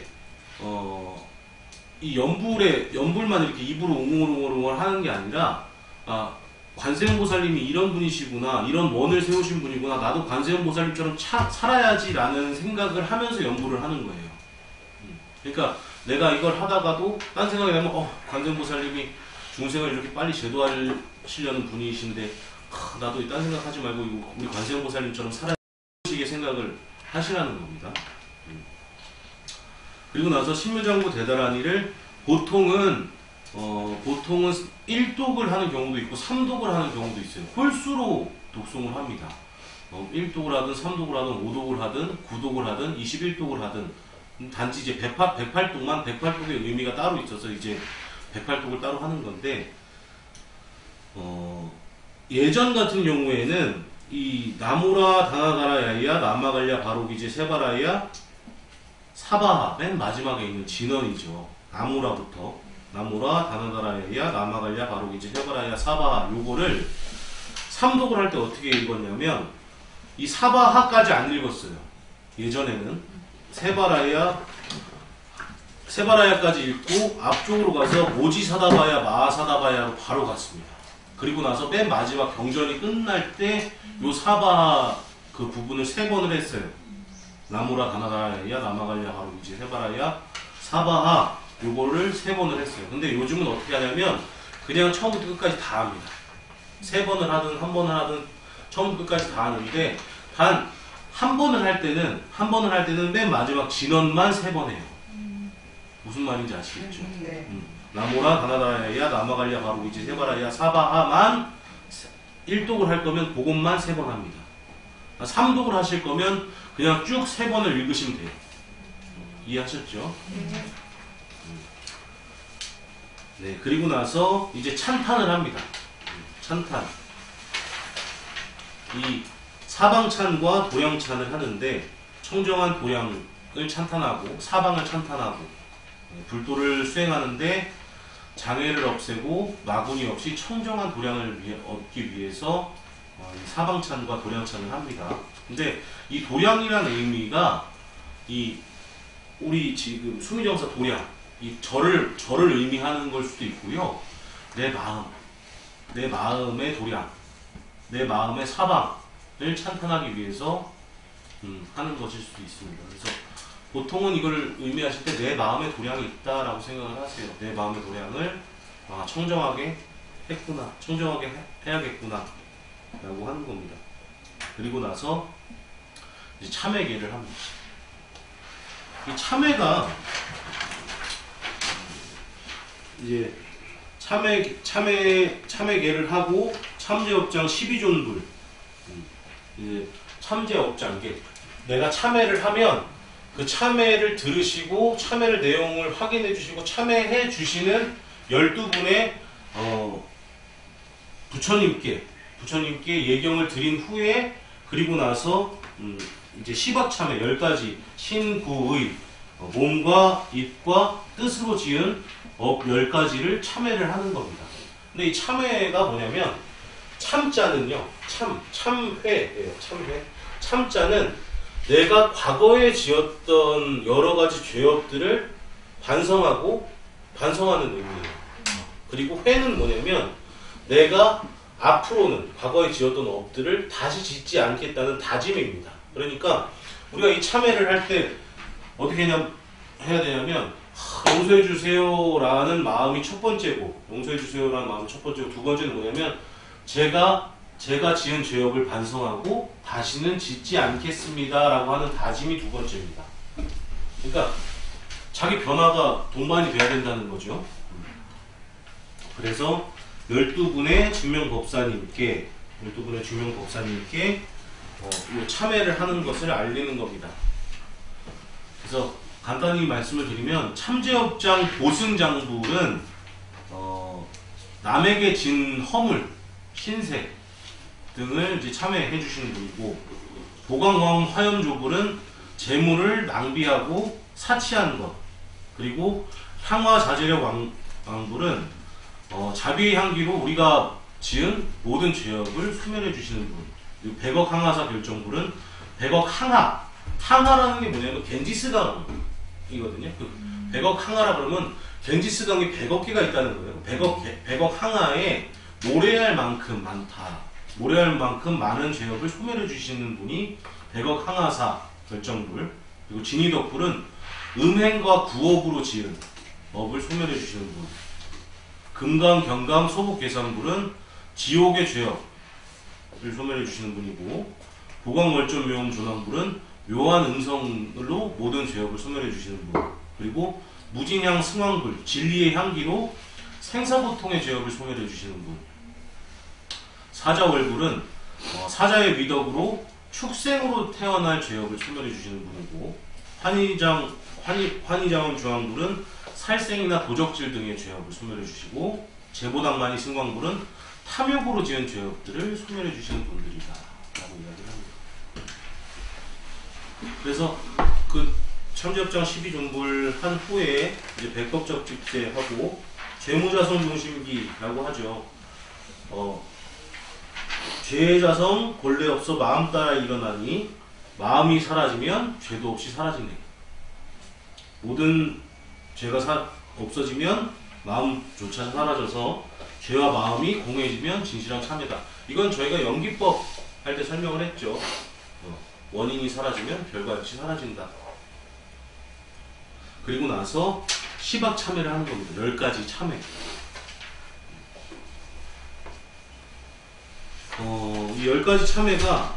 이 연불만 이렇게 입으로 웅얼웅얼 하는 게 아니라, 관세음보살님이 이런 분이시구나, 이런 원을 세우신 분이구나, 나도 관세음보살님처럼 살아야지 라는 생각을 하면서 연불을 하는 거예요. 그러니까 내가 이걸 하다가도 딴 생각이 나면 관세음보살님이 중생을 이렇게 빨리 제도하시려는 분이신데 나도 딴 생각하지 말고 우리 관세음보살님처럼 살아야지 생각을 하시라는 겁니다. 그리고 나서 신묘정부 대단하니를 보통은 1독을 하는 경우도 있고 3독을 하는 경우도 있어요. 홀수로 독송을 합니다. 1독을 하든 3독을 하든 5독을 하든 9독을 하든 21독을 하든, 단지 이제 108독만 108독의 의미가 따로 있어서 이제 108독을 따로 하는 건데, 예전 같은 경우에는 이 나무라 다나다라 야이야 나마갈야 바로기제 세바라야 사바하, 맨 마지막에 있는 진언이죠. 나무라부터 나무라 다나다라 야이야 나마갈야 바로기제 세바라야 사바하, 요거를 3독을 할 때 어떻게 읽었냐면 이 사바하까지 안 읽었어요. 예전에는 세바라야까지 읽고 앞쪽으로 가서 모지사다바야 마하사다바야로 바로 갔습니다. 그리고 나서 맨 마지막 경전이 끝날 때 요 사바하 그 부분을 3번을 했어요. 나무라 다나다라야 나마갈야 바로기제 세바라야 사바하, 요거를 3번을 했어요. 근데 요즘은 어떻게 하냐면 그냥 처음부터 끝까지 다 합니다. 3번을 하든 1번을 하든 처음부터 끝까지 다 하는데, 한 번을 할 때는 맨 마지막 진언만 3번 해요. 무슨 말인지 아시겠죠? 나무라 다나다라야 나마갈야 바로기제 세바라야 사바하만 1독을 할 거면 그것만 3번 합니다. 3독을 하실 거면 그냥 쭉 3번을 읽으시면 돼요. 이해하셨죠? 네, 그리고 나서 이제 찬탄을 합니다. 찬탄. 이 사방찬과 도량찬을 하는데, 청정한 도량 찬탄하고 사방을 찬탄하고 불도를 수행하는데 장애를 없애고 마군이 없이 청정한 도량을 얻기 위해서 이 사방찬과 도량찬을 합니다. 근데 이 도량이라는 의미가 이 우리 지금 수미정사 도량, 이 절을 의미하는 걸 수도 있고요. 내 마음의 도량, 내 마음의 사방을 찬탄하기 위해서 하는 것일 수도 있습니다. 그래서 보통은 이걸 의미하실 때 내 마음의 도량이 있다라고 생각을 하세요. 내 마음의 도량을 청정하게 했구나, 청정하게 해야겠구나 라고 하는 겁니다. 그리고 나서 이제 참회계를 합니다. 이 참회가 이제 참회계를 하고 참제업장 12존불, 이제 참제업장계, 내가 참회를 하면 그 참회를 들으시고 참회를 내용을 확인해 주시고 참회해 주시는 12분의 부처님께 예경을 드린 후에, 그리고 나서 이제 10악참회 10가지 신구의 몸과 입과 뜻으로 지은 업 10가지를 참회를 하는 겁니다. 근데 이 참회가 뭐냐면, 참자는요, 참회예요. 참자는 내가 과거에 지었던 여러 가지 죄업들을 반성하는 의미예요. 그리고 회는 뭐냐면, 내가 앞으로는 과거에 지었던 업들을 다시 짓지 않겠다는 다짐입니다. 그러니까 우리가 이 참회를 할 때 어떻게 해야 되냐면, 용서해 주세요라는 마음이 첫 번째고, 두 번째는 뭐냐면, 제가 지은 죄업을 반성하고 다시는 짓지 않겠습니다라고 하는 다짐이 두 번째입니다. 그러니까 자기 변화가 동반이 돼야 된다는 거죠. 그래서 12분의 증명법사님께 이 참회를 하는 것을 알리는 겁니다. 그래서 간단히 말씀을 드리면, 참제업장 보승장불은 남에게 진 허물, 신세 등을 이제 참회해 주시는 분이고, 보광광 화염조불은 재물을 낭비하고 사치한 것, 그리고 향화자재력 왕불은 자비의 향기로 우리가 지은 모든 죄업을 소멸해 주시는 분. 그리고 백억 항하사 결정불은 백억 항하라는 게 뭐냐면 겐지스강이거든요. 백억 항하라 그러면 겐지스강이 100억 개가 있다는 거예요. 100억 항하에 모래알 만큼 많은 죄업을 소멸해 주시는 분이 백억 항하사 결정불. 그리고 진의덕불은 음행과 구업으로 지은 업을 소멸해 주시는 분. 금강, 경강, 소복계산불은 지옥의 죄업을 소멸해 주시는 분이고, 보광월존묘음 조남불은 묘한 음성으로 모든 죄업을 소멸해 주시는 분. 그리고 무진향 승왕불, 진리의 향기로 생사고통의 죄업을 소멸해 주시는 분. 사자월불은 사자의 위덕으로 축생으로 태어날 죄업을 소멸해 주시는 분이고, 환희장음 주왕불은 살생이나 도적질 등의 죄업을 소멸해 주시고, 제보당만이 승광불은 탐욕으로 지은 죄업들을 소멸해 주시는 분들이다 라고 이야기를 합니다. 그래서 그 참제업장 12존불 한 후에 이제 백법적집제하고 죄무자성 중심기라고 하죠. 죄자성 본래 없어 마음 따라 일어나니 마음이 사라지면 죄도 없이 사라지네. 모든 죄가 없어지면 마음조차 사라져서 죄와 마음이 공해지면 진실한 참회다. 이건 저희가 연기법 할 때 설명을 했죠. 원인이 사라지면 별과 같이 사라진다. 그리고 나서 시박 참회를 하는 겁니다. 10가지 참회. 이 10가지 참회가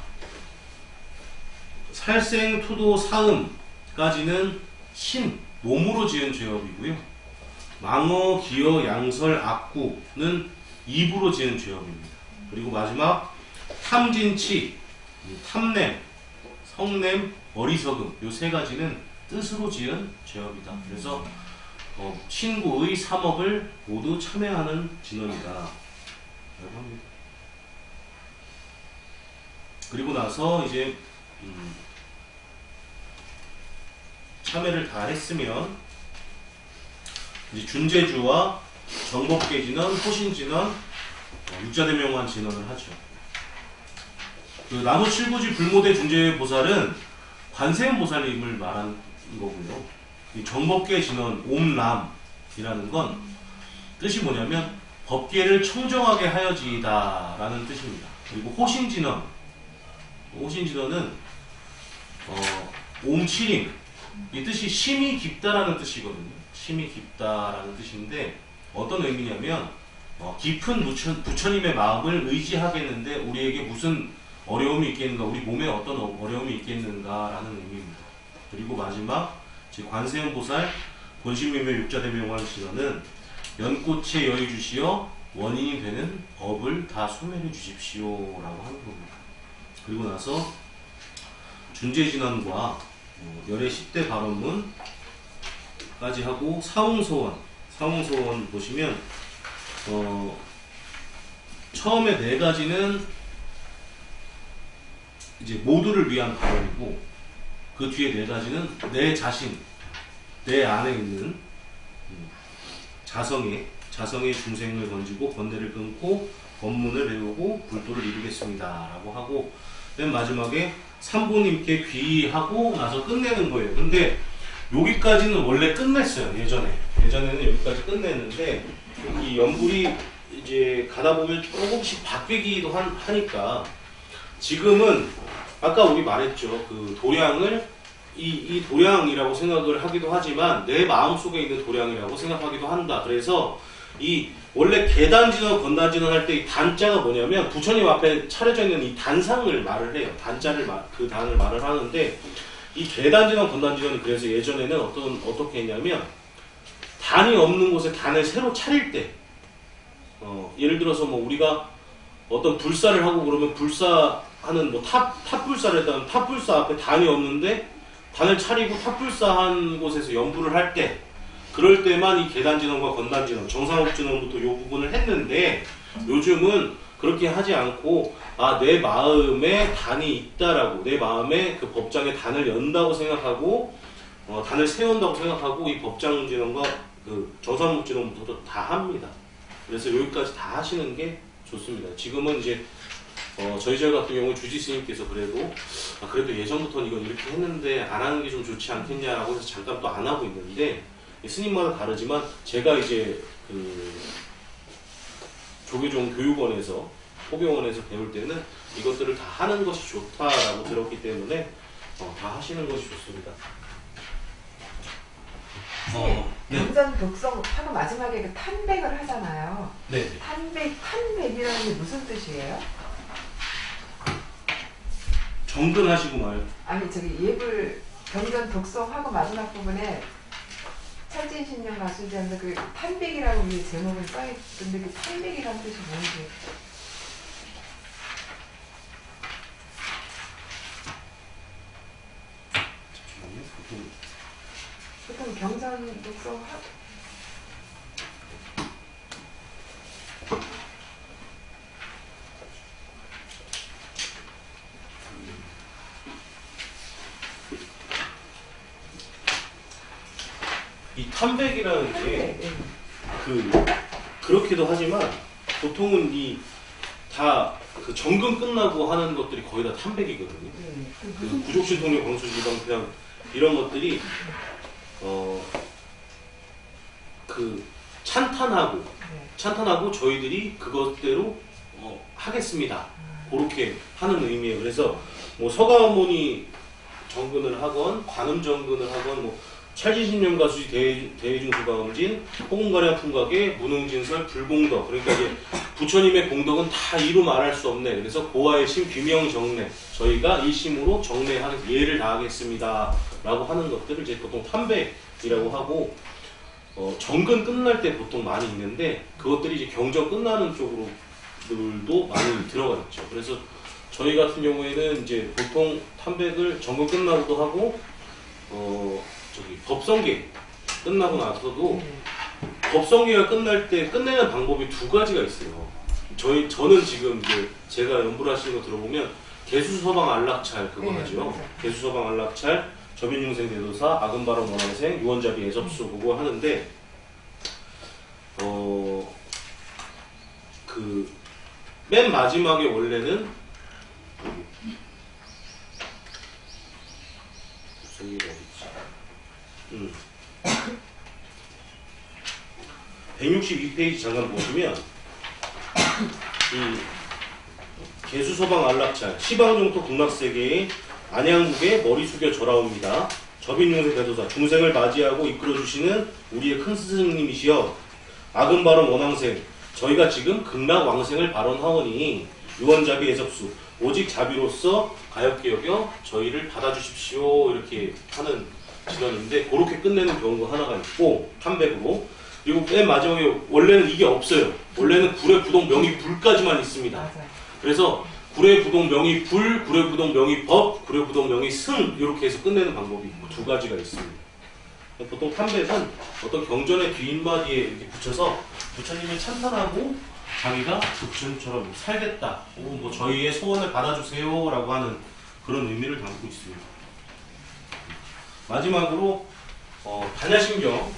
살생, 투도, 사음까지는 신, 몸으로 지은 죄업이고요. 망어, 기어, 양설, 악구는 입으로 지은 죄업입니다. 그리고 마지막 탐진치, 탐냄, 성냄, 어리석음, 요 세 가지는 뜻으로 지은 죄업이다. 그래서 신구의 3업을 모두 참회하는 진원이다 라고 합니다. 그리고 나서 이제 참여를 다 했으면 이제 준제주와 정법계 진원, 호신진원, 육자대명환 진원을 하죠. 그 나무 칠구지 불모대 준제보살은 관세음 보살님을 말한 거고요. 이 정법계 진원 옴람이라는 건 뜻이 뭐냐면 법계를 청정하게 하여지이다라는 뜻입니다. 그리고 호신진원, 호신진원은 옴칠임, 이 뜻이 심이 깊다라는 뜻이거든요. 심이 깊다라는 뜻인데 어떤 의미냐면 깊은 부처님의 마음을 의지하겠는데 우리에게 무슨 어려움이 있겠는가, 우리 몸에 어떤 어려움이 있겠는가라는 의미입니다. 그리고 마지막 관세음보살 본심묘묘 육자대명환 진원은 연꽃에 여의 주시어 원인이 되는 법을 다 소멸해 주십시오라고 하는 겁니다. 그리고 나서 준제진원과 열의 10대 발언문까지 하고 사웅소원 보시면 처음에 4가지는 이제 모두를 위한 발언이고 그 뒤에 4가지는 내 자신, 내 안에 있는 자성의 중생을 건지고 번뇌를 끊고 법문을 배우고 불도를 이루겠습니다 라고 하고 맨 마지막에 삼보님께 귀의하고 나서 끝내는 거예요. 근데 여기까지는 원래 끝냈어요. 예전에는 여기까지 끝냈는데 이 연불이 이제 가다 보면 조금씩 바뀌기도 하니까 지금은 아까 우리 말했죠. 그 도량을 이 도량이라고 생각을 하기도 하지만 내 마음속에 있는 도량이라고 생각하기도 한다. 그래서 이 원래 계단진원, 건단진원 할 때 이 단자가 뭐냐면 부처님 앞에 차려져 있는 이 단상을 말을 해요. 그 단을 말을 하는데 이 계단진원, 건단진원이 그래서 예전에는 어떻게 했냐면 단이 없는 곳에 단을 새로 차릴 때 예를 들어서 뭐 우리가 어떤 불사를 하고 그러면 불사하는 뭐 탑불사를 했다면 탑불사 앞에 단이 없는데 단을 차리고 탑불사한 곳에서 연불을 할 때 그럴 때만 이 계단진원과 건단진원, 정상업진원부터 이 부분을 했는데 요즘은 그렇게 하지 않고 내 마음에 단이 있다라고 내 마음에 그 법장에 단을 연다고 생각하고 단을 세운다고 생각하고 이 법장진원과 그 정상업진원부터도 다 합니다. 그래서 여기까지 다 하시는 게 좋습니다. 지금은 이제 저희 절 같은 경우 주지 스님께서 그래도 예전부터는 이건 이렇게 했는데 안 하는 게 좀 좋지 않겠냐라고 해서 잠깐 또 안 하고 있는데 스님마다 다르지만 제가 이제 그 조계종 교육원에서 호교원에서 배울 때는 이것들을 다 하는 것이 좋다라고 들었기 때문에 다 하시는 것이 좋습니다. 경전 독성 하고 마지막에 그 탄백을 하잖아요. 네. 탄백이라는 게 무슨 뜻이에요? 정근하시고 말. 아니 저기 예불 경전 독성하고 마지막 부분에 찰진신령 가수지한테 그 탄백이라고 이 제목을 써있던데 그 탄백이라는 뜻이 뭔지. 보통 경전 독성 이 탐백이라는 게 그렇기도 하지만 보통은 이 다 그 정근 끝나고 하는 것들이 거의 다 탐백이거든요. 그 부족신통력 광수지방 이런 것들이 그 찬탄하고 저희들이 그것대로 하겠습니다. 그렇게 하는 의미예요. 그래서 뭐 서가모니 정근을 하건 관음 정근을 하건 뭐 찰진신령 가수지 대중수가음진 호공가량 풍각의 무능진설 불공덕 그러니까 이제 부처님의 공덕은 다 이루 말할 수 없네. 그래서 고아의 심 귀명정례 저희가 이 심으로 정례하겠습니다. 예를 다하겠습니다. 라고 하는 것들을 이제 보통 탐백이라고 하고 정근 끝날 때 보통 많이 있는데 그것들이 이제 경전 끝나는 쪽으로들도 많이 들어가 있죠. 그래서 저희 같은 경우에는 이제 보통 탐백을 정근 끝나고도 하고 법성계 끝나고 나서도 법성계가 끝날 때 끝내는 방법이 2가지가 있어요. 저는 지금 이제 제가 연불하시는 거 들어보면 개수서방 안락찰 그거 하죠. 개수서방 안락찰 저빈융생 대도사, 아금바람 원왕생, 유원자비 애접수 그거 하는데 그 맨 마지막에 원래는 저기가 어딨지? 162페이지 잠깐 보시면 이 개수서방 안락찰 시방종토 극락세계의 안양국에 머리 숙여 절하옵니다. 저빈융생 대도사 중생을 맞이하고 이끌어주시는 우리의 큰 스승님이시여 아금바람 원왕생 저희가 지금 극락왕생을 발언하오니 유언자비 애접수 오직 자비로서 가엾게 여겨 저희를 받아주십시오 이렇게 하는 지론인데 그렇게 끝내는 경우가 하나가 있고 300으로 그리고 맨 마지막에 원래는 이게 없어요. 원래는 구례 부동 명의 불까지만 있습니다. 맞아요. 그래서 구례 부동 명의 불, 구례 부동 명의 법, 구례 부동 명의 승 이렇게 해서 끝내는 방법이 두 가지가 있습니다. 보통 탐백은 어떤 경전의 뒷마디에 이렇게 붙여서 부처님을 찬탄하고 자기가 그 부처님처럼 살겠다, 혹은 뭐 저희의 소원을 받아주세요라고 하는 그런 의미를 담고 있습니다. 마지막으로 반야심경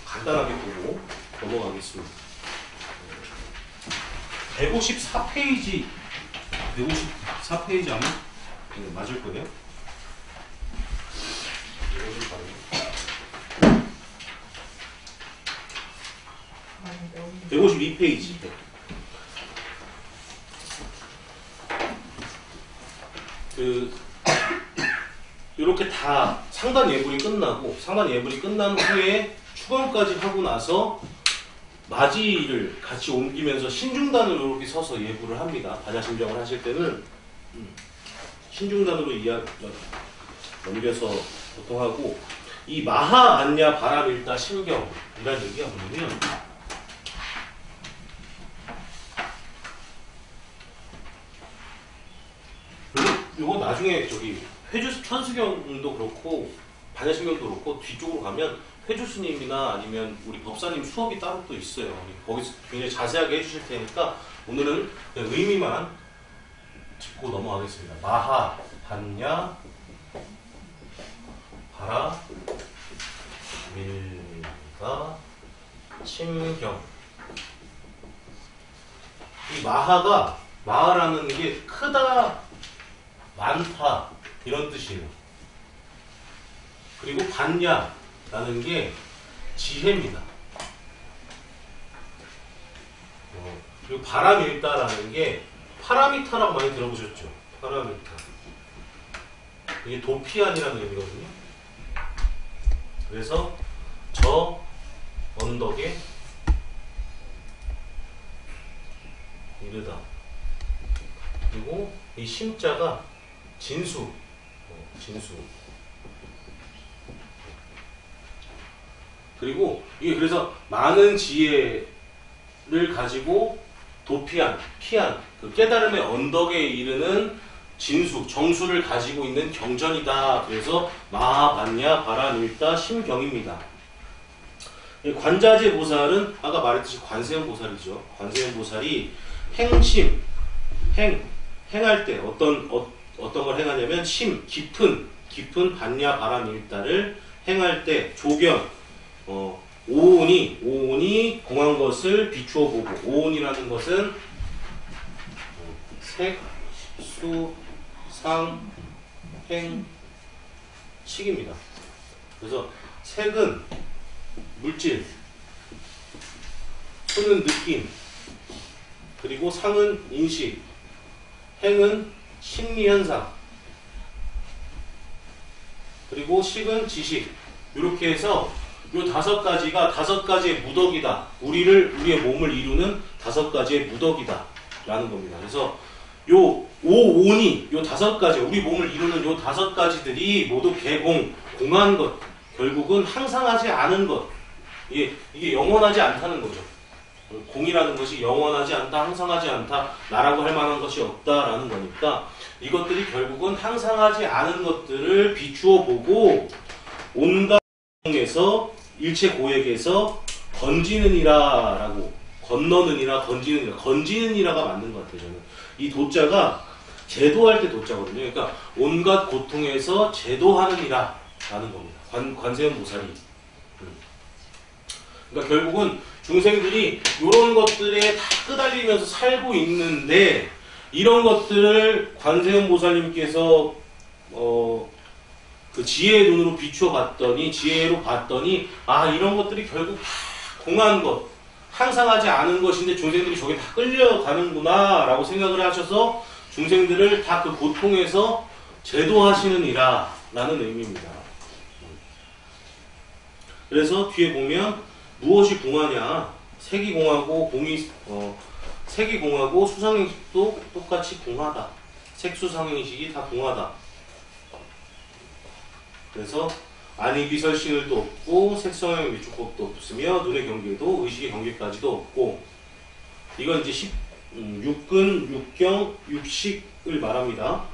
간단하게 보고 넘어가겠습니다. 154페이지 아마 맞을 거예요. 152페이지. 이렇게 다 상단 예불이 끝나고 상단 예불이 끝난 후에 추검까지 하고 나서 마지를 같이 옮기면서 신중단으로 이렇게 서서 예불을 합니다. 반야심경을 하실 때는 신중단으로 넘겨서 보통 하고 이 마하 안야 바람일다 심경이라는 얘기가 뭐냐면 요거 나중에 저기 회주 천수경도 그렇고 반야심경도 그렇고 뒤쪽으로 가면 회주 스님이나 아니면 우리 법사님 수업이 따로 또 있어요. 거기서 굉장히 자세하게 해주실 테니까 오늘은 그냥 의미만 짚고 넘어가겠습니다. 마하, 반야, 바라, 밀가, 심경. 이 마하라는 게 크다, 많다 이런 뜻이에요. 그리고 반야라는 게 지혜입니다. 그리고 바람일다라는 게 파라미타라고 많이 들어보셨죠? 파라미타. 이게 도피안이라는 의미거든요. 그래서 저 언덕에 이르다. 그리고 이 심자가 진수. 그리고 이게 그래서 많은 지혜를 가지고 도피한, 피한, 그 깨달음의 언덕에 이르는 진수, 정수를 가지고 있는 경전이다. 그래서 마하반야 바라밀다 심경입니다. 관자재 보살은 아까 말했듯이 관세음 보살이죠. 관세음 보살이 행심, 행할 때 어떤 걸 행하냐면 깊은 반야 바라밀다를 행할 때 조견, 오온이 공한 것을 비추어 보고 오온이라는 것은 색, 수, 상, 행, 식입니다. 그래서 색은 물질, 수는 느낌, 그리고 상은 인식, 행은 심리현상, 그리고 식은 지식. 이렇게 해서 이 5가지가 5가지의 무덕이다. 우리의 몸을 이루는 5가지의 무덕이다. 라는 겁니다. 그래서 요 5온이 요 5가지, 우리 몸을 이루는 요 5가지들이 모두 공한 것. 결국은 항상하지 않은 것. 이게 영원하지 않다는 거죠. 공이라는 것이 영원하지 않다, 항상하지 않다, 나라고 할 만한 것이 없다라는 거니까 이것들이 결국은 항상하지 않은 것들을 비추어 보고 온갖 에서 일체 고액에서 건지느니라라고 건지느니라가 맞는 것 같아요. 저는 이 도자가 제도할 때 도자거든요. 그러니까 온갖 고통에서 제도하느니라 라는 겁니다. 관세음 보살이. 그러니까 결국은 중생들이 이런 것들에 다 끄달리면서 살고 있는데 이런 것들을 관세음 보살님께서 그 지혜의 눈으로 비추어 봤더니 지혜로 봤더니 아 이런 것들이 결국 다 공한 것 항상 하지 않은 것인데 중생들이 저게 다 끌려가는구나 라고 생각을 하셔서 중생들을 다 그 고통에서 제도하시느니라 라는 의미입니다. 그래서 뒤에 보면 무엇이 공하냐 색이 공하고 색이 공하고 수상행식도 똑같이 공하다. 색수상행식이 다 공하다. 그래서 안이비설신을도 없고 색성형 미축법도 없으며 눈의 경계도 의식의 경계까지도 없고 이건 이제 육근, 육경, 육식을 말합니다.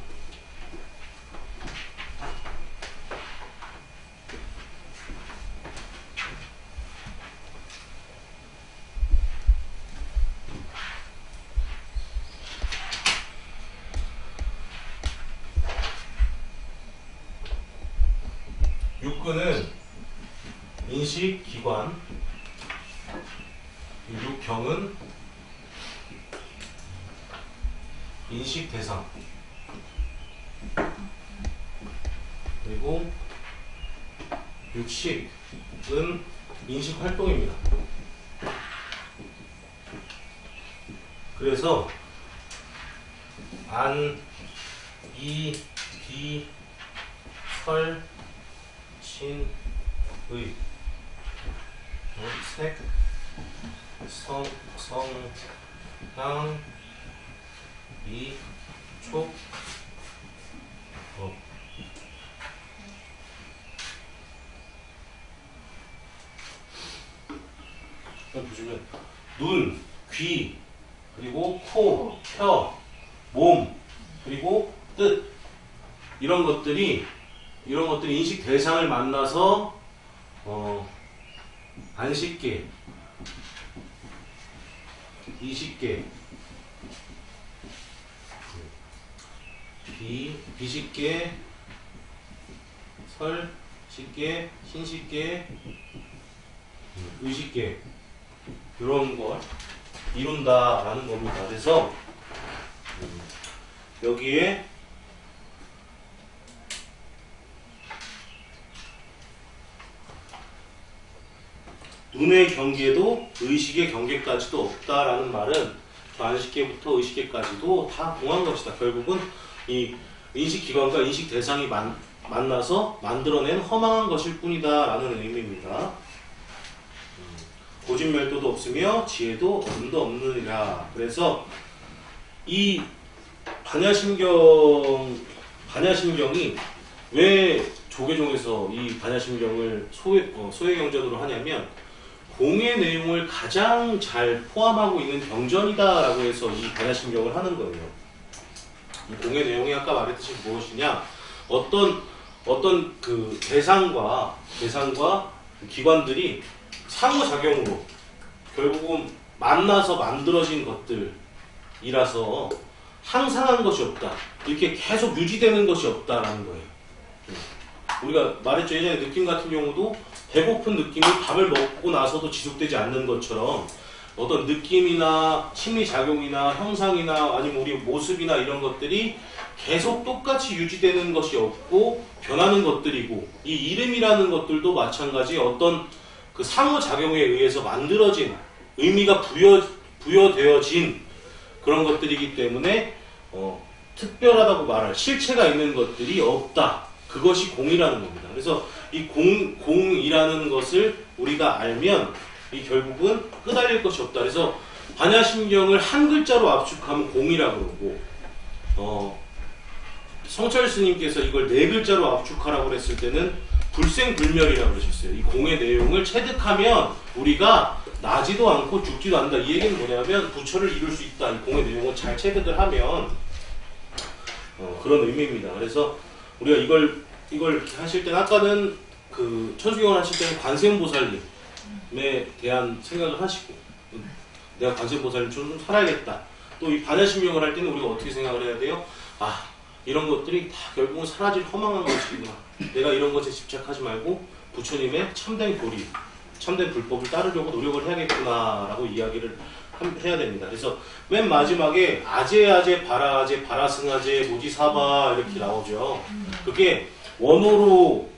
육근은 인식기관, 육경은 인식대상, 그리고 육식은 인식활동입니다. 그래서 안, 이, 비, 설, 신, 의, 색, 성, 향, 미, 촉, 법. 보시면 눈, 귀, 그리고 코, 혀, 몸, 그리고 뜻 이런 것들이 인식 대상을 만나서 안식계, 이식계, 비식계, 설식계, 신식계, 의식계 이런 걸 이룬다라는 겁니다. 그래서 여기에 눈의 경계도 의식의 경계까지도 없다라는 말은 저 안식계부터 의식계까지도 다 공한 것이다. 결국은 이 인식기관과 인식대상이 만나서 만들어낸 허망한 것일 뿐이다 라는 의미입니다. 고진멸도도 없으며 지혜도 엄도 없느니라. 그래서 이 반야심경이 왜 조계종에서 이 반야심경을 소외경전으로 하냐면 공의 내용을 가장 잘 포함하고 있는 경전이다라고 해서 이 반야심경을 하는 거예요. 이 공의 내용이 아까 말했듯이 무엇이냐? 어떤 그 대상과 기관들이 상호작용으로 결국은 만나서 만들어진 것들이라서 항상한 것이 없다. 이렇게 계속 유지되는 것이 없다라는 거예요. 우리가 말했죠. 예전에 느낌 같은 경우도 배고픈 느낌이 밥을 먹고 나서도 지속되지 않는 것처럼 어떤 느낌이나 심리작용이나 형상이나 아니면 우리 모습이나 이런 것들이 계속 똑같이 유지되는 것이 없고 변하는 것들이고 이 이름이라는 것들도 마찬가지 어떤 그 상호작용에 의해서 만들어진 의미가 부여되어진 그런 것들이기 때문에 특별하다고 말할 실체가 있는 것들이 없다. 그것이 공이라는 겁니다. 그래서 이 공이라는 것을 우리가 알면 이 결국은 끄달릴 것이 없다. 그래서 반야심경을 한 글자로 압축하면 공이라고 그러고 성철 스님께서 이걸 네 글자로 압축하라고 그랬을 때는 불생불멸이라고 그러셨어요. 이 공의 내용을 체득하면 우리가 나지도 않고 죽지도 않는다. 이 얘기는 뭐냐면 부처를 이룰 수 있다. 이 공의 내용을 잘 체득을 하면 그런 의미입니다. 그래서 우리가 이걸 이렇게 하실 때는 아까는 그 천수경을 하실 때는 관세음보살님에 대한 생각을 하시고 내가 관세음보살님 좀 살아야겠다. 또 이 반야심경을 할 때는 우리가 어떻게 생각을 해야 돼요? 아, 이런 것들이 다 결국은 사라질 허망한 것이구나. 내가 이런 것에 집착하지 말고 부처님의 참된 교리, 참된 불법을 따르려고 노력을 해야겠구나라고 이야기를 해야 됩니다. 그래서 맨 마지막에 아제 바라아제 바라승아제 모지사바 이렇게 나오죠. 그게 원어로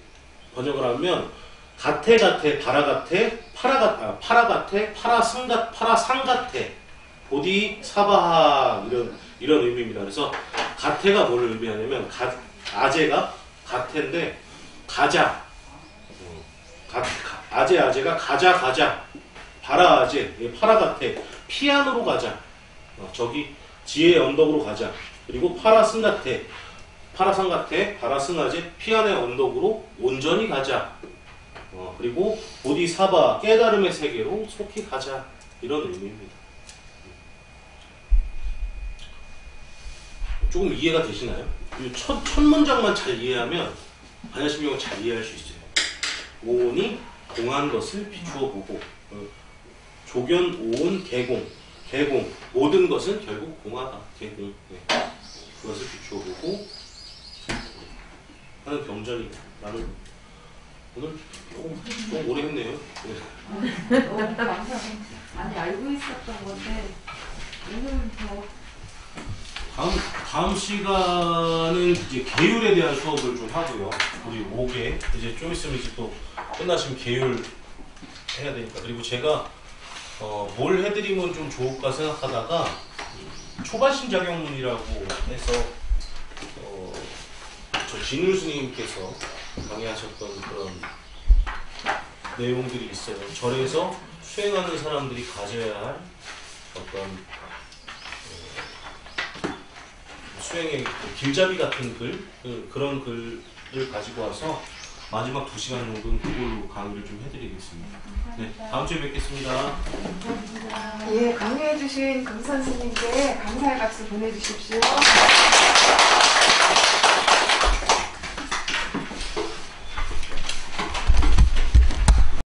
번역을 하면 가테 바라가테 파라가테 파라상가테 보디 사바하 이런 의미입니다. 그래서 가테가 뭘 의미하냐면 아제가 가테인데 가자. 아제가 가자 바라아제 파라가테 피안으로 가자. 저기 지혜의 언덕으로 가자. 그리고 파라상가테 바라승아제 피안의 언덕으로 온전히 가자. 그리고 보디사바 깨달음의 세계로 속히 가자. 이런 의미입니다. 조금 이해가 되시나요? 첫 문장만 잘 이해하면 반야심경을 잘 이해할 수 있어요. 오온이 공한 것을 비추어 보고 조견 오온 개공 모든 것은 결국 공하다. 개공 그것을 비추어 보고 하는 경전이다. 라는 오늘 조금 오래 했네요. 너무 감사합니다. 아니 알고 있었던 건데 오늘 더 다음 시간은 이제 계율에 대한 수업을 좀 하고요. 우리 5개 이제 좀 있으면 이제 또 끝나시면 계율 해야 되니까. 그리고 제가 뭘 해드리면 좀 좋을까 생각하다가 초반신작용문이라고 해서 저 진울 스님께서 강의하셨던 그런 내용들이 있어요. 절에서 수행하는 사람들이 가져야 할 어떤 수행의 길잡이 같은 글, 그런 글을 가지고 와서 마지막 2시간 정도는 그걸로 강의를 좀 해드리겠습니다. 네, 다음 주에 뵙겠습니다. 예, 강의해주신 금선 스님께 감사의 박수 보내주십시오.